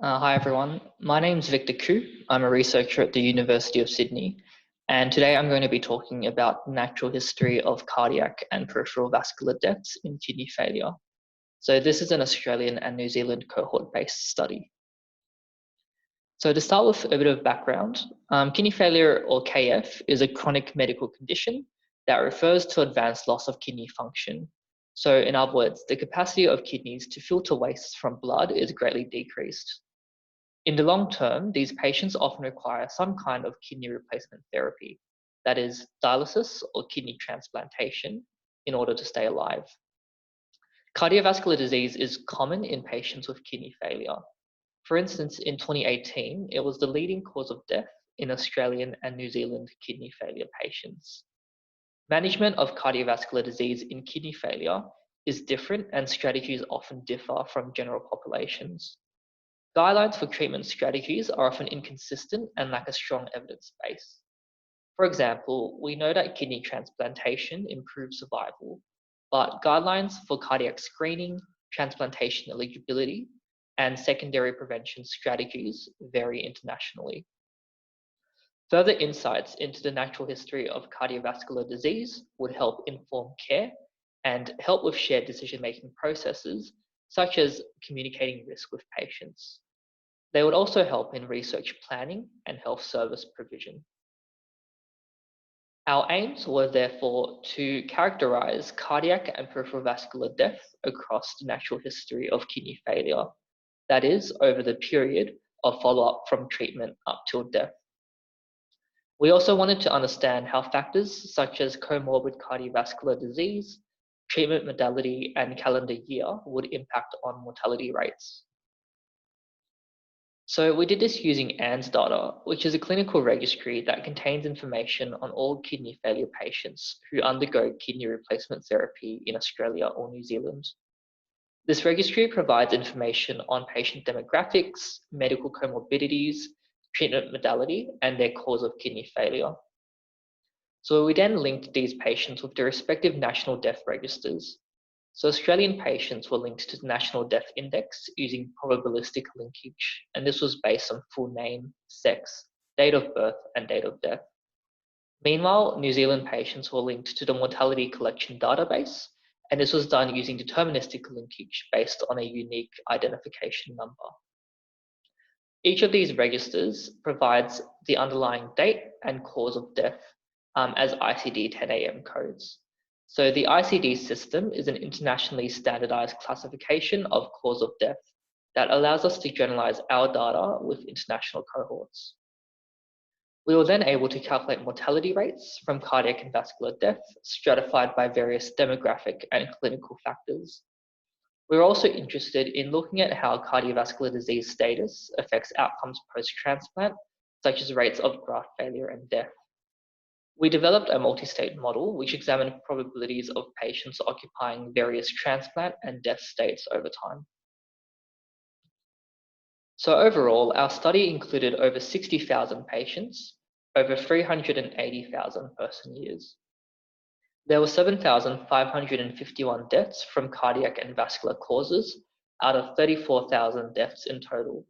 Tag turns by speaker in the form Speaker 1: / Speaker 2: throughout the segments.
Speaker 1: Hi everyone, my name's Victor Koo. I'm a researcher at the University of Sydney, and today I'm going to be talking about the natural history of cardiac and peripheral vascular deaths in kidney failure. So this is an Australian and New Zealand cohort-based study. So to start with a bit of background, kidney failure, or KF, is a chronic medical condition that refers to advanced loss of kidney function. So in other words, the capacity of kidneys to filter waste from blood is greatly decreased. In the long term, these patients often require some kind of kidney replacement therapy, that is, dialysis or kidney transplantation, in order to stay alive. Cardiovascular disease is common in patients with kidney failure. For instance, in 2018, it was the leading cause of death in Australian and New Zealand kidney failure patients. Management of cardiovascular disease in kidney failure is different, and strategies often differ from general populations. Guidelines for treatment strategies are often inconsistent and lack a strong evidence base. For example, we know that kidney transplantation improves survival, but guidelines for cardiac screening, transplantation eligibility, and secondary prevention strategies vary internationally. Further insights into the natural history of cardiovascular disease would help inform care and help with shared decision-making processes, such as communicating risk with patients. They would also help in research planning and health service provision. Our aims were therefore to characterize cardiac and peripheral vascular death across the natural history of kidney failure, that is, over the period of follow-up from treatment up till death. We also wanted to understand how factors such as comorbid cardiovascular disease, treatment modality, and calendar year would impact on mortality rates. So we did this using ANS data, which is a clinical registry that contains information on all kidney failure patients who undergo kidney replacement therapy in Australia or New Zealand. This registry provides information on patient demographics, medical comorbidities, treatment modality, and their cause of kidney failure. So we then linked these patients with their respective national death registers. So Australian patients were linked to the National Death Index using probabilistic linkage, and this was based on full name, sex, date of birth, and date of death. Meanwhile, New Zealand patients were linked to the Mortality Collection Database, and this was done using deterministic linkage based on a unique identification number. Each of these registers provides the underlying date and cause of death as ICD-10-AM codes. So the ICD system is an internationally standardized classification of cause of death that allows us to generalize our data with international cohorts. We were then able to calculate mortality rates from cardiac and vascular death stratified by various demographic and clinical factors. We were also interested in looking at how cardiovascular disease status affects outcomes post-transplant, such as rates of graft failure and death. We developed a multi-state model which examined probabilities of patients occupying various transplant and death states over time. So overall, our study included over 60,000 patients, over 380,000 person years. There were 7,551 deaths from cardiac and vascular causes out of 34,000 deaths in total.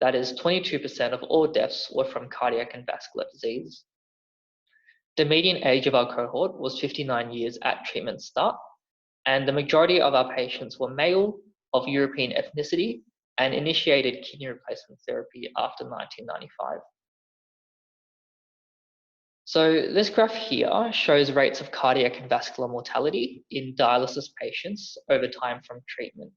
Speaker 1: That is 22% of all deaths were from cardiac and vascular disease. The median age of our cohort was 59 years at treatment start, and the majority of our patients were male, of European ethnicity, and initiated kidney replacement therapy after 1995. So this graph here shows rates of cardiac and vascular mortality in dialysis patients over time from treatment.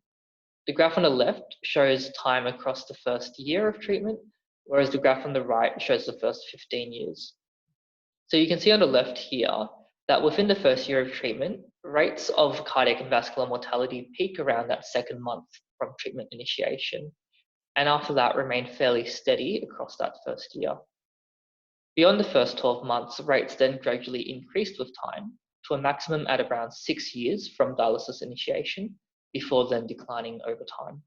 Speaker 1: The graph on the left shows time across the first year of treatment, whereas the graph on the right shows the first 15 years. So you can see on the left here that within the first year of treatment, rates of cardiac and vascular mortality peak around that second month from treatment initiation, and after that remain fairly steady across that first year. Beyond the first 12 months, rates then gradually increased with time to a maximum at around 6 years from dialysis initiation, before then declining over time.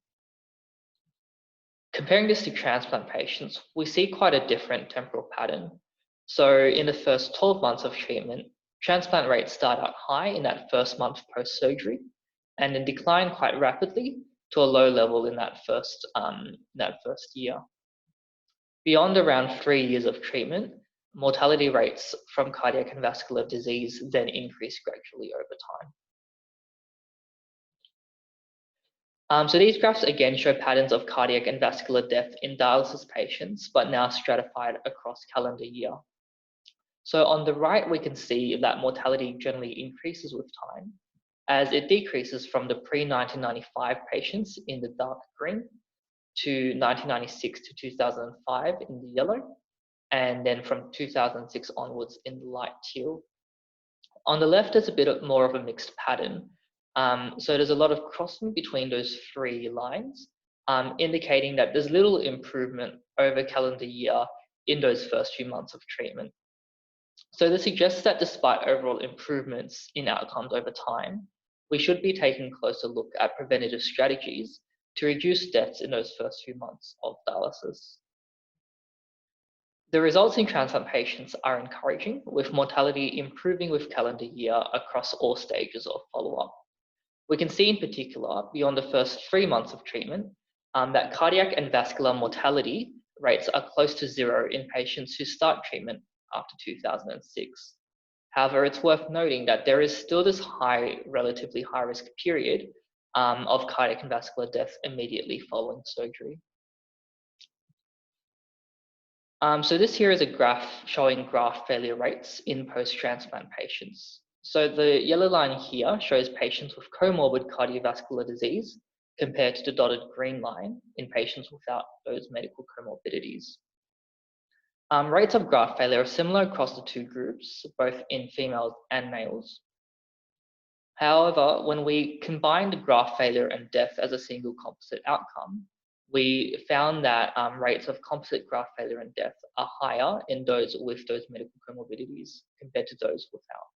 Speaker 1: Comparing this to transplant patients, we see quite a different temporal pattern. So in the first 12 months of treatment, transplant rates start out high in that first month post-surgery and then decline quite rapidly to a low level in that first year. Beyond around 3 years of treatment, mortality rates from cardiac and vascular disease then increase gradually over time. So these graphs again show patterns of cardiac and vascular death in dialysis patients, but now stratified across calendar year. So on the right, we can see that mortality generally increases with time, as it decreases from the pre-1995 patients in the dark green to 1996 to 2005 in the yellow, and then from 2006 onwards in the light teal. On the left, there's a bit more of a mixed pattern. So there's a lot of crossing between those three lines, indicating that there's little improvement over calendar year in those first few months of treatment. So this suggests that despite overall improvements in outcomes over time, we should be taking a closer look at preventative strategies to reduce deaths in those first few months of dialysis. The results in transplant patients are encouraging, with mortality improving with calendar year across all stages of follow-up. We can see in particular, beyond the first 3 months of treatment, that cardiac and vascular mortality rates are close to zero in patients who start treatment after 2006. However, it's worth noting that there is still this relatively high risk period of cardiac and vascular death immediately following surgery. So this here is a graph showing graft failure rates in post-transplant patients. So the yellow line here shows patients with comorbid cardiovascular disease compared to the dotted green line in patients without those medical comorbidities. Rates of graft failure are similar across the two groups, both in females and males. However, when we combined graft failure and death as a single composite outcome, we found that rates of composite graft failure and death are higher in those with those medical comorbidities compared to those without.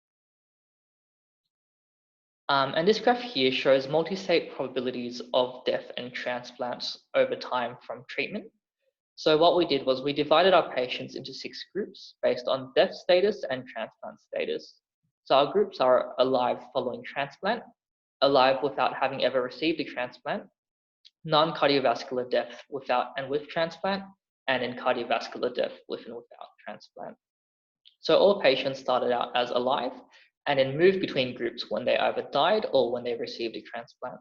Speaker 1: And this graph here shows multi-state probabilities of death and transplants over time from treatment. So what we did was we divided our patients into 6 groups based on death status and transplant status. So our groups are alive following transplant, alive without having ever received a transplant, non-cardiovascular death without and with transplant, and in cardiovascular death with and without transplant. So all patients started out as alive and then moved between groups when they either died or when they received a transplant.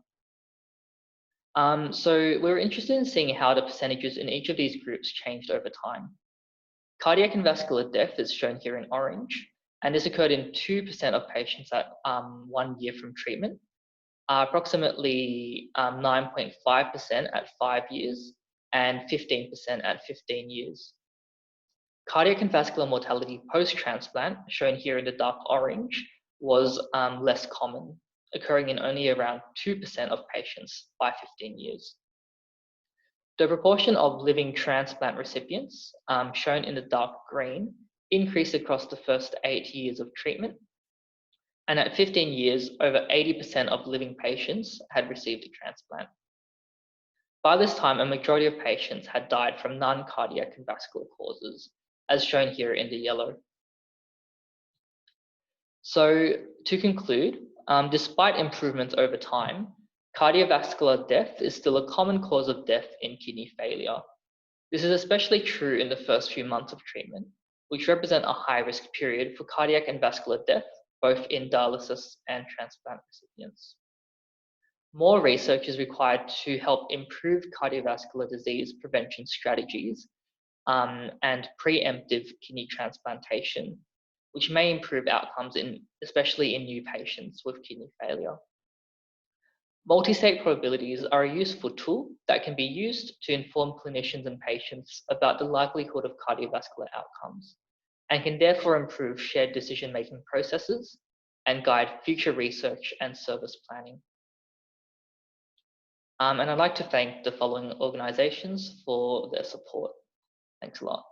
Speaker 1: So we were interested in seeing how the percentages in each of these groups changed over time. Cardiac and vascular death is shown here in orange, and this occurred in 2% of patients at 1 year from treatment, approximately 9.5% at 5 years, and 15% at 15 years. Cardiac and vascular mortality post-transplant, shown here in the dark orange, was less common, occurring in only around 2% of patients by 15 years. The proportion of living transplant recipients, shown in the dark green, increased across the first 8 years of treatment, and at 15 years, over 80% of living patients had received a transplant. By this time, a majority of patients had died from non-cardiac and vascular causes, as shown here in the yellow. So to conclude, despite improvements over time, cardiovascular death is still a common cause of death in kidney failure. This is especially true in the first few months of treatment, which represent a high-risk period for cardiac and vascular death, both in dialysis and transplant recipients. More research is required to help improve cardiovascular disease prevention strategies and preemptive kidney transplantation, which may improve outcomes especially in new patients with kidney failure. Multi-state probabilities are a useful tool that can be used to inform clinicians and patients about the likelihood of cardiovascular outcomes, and can therefore improve shared decision-making processes and guide future research and service planning. And I'd like to thank the following organizations for their support. Thanks a lot.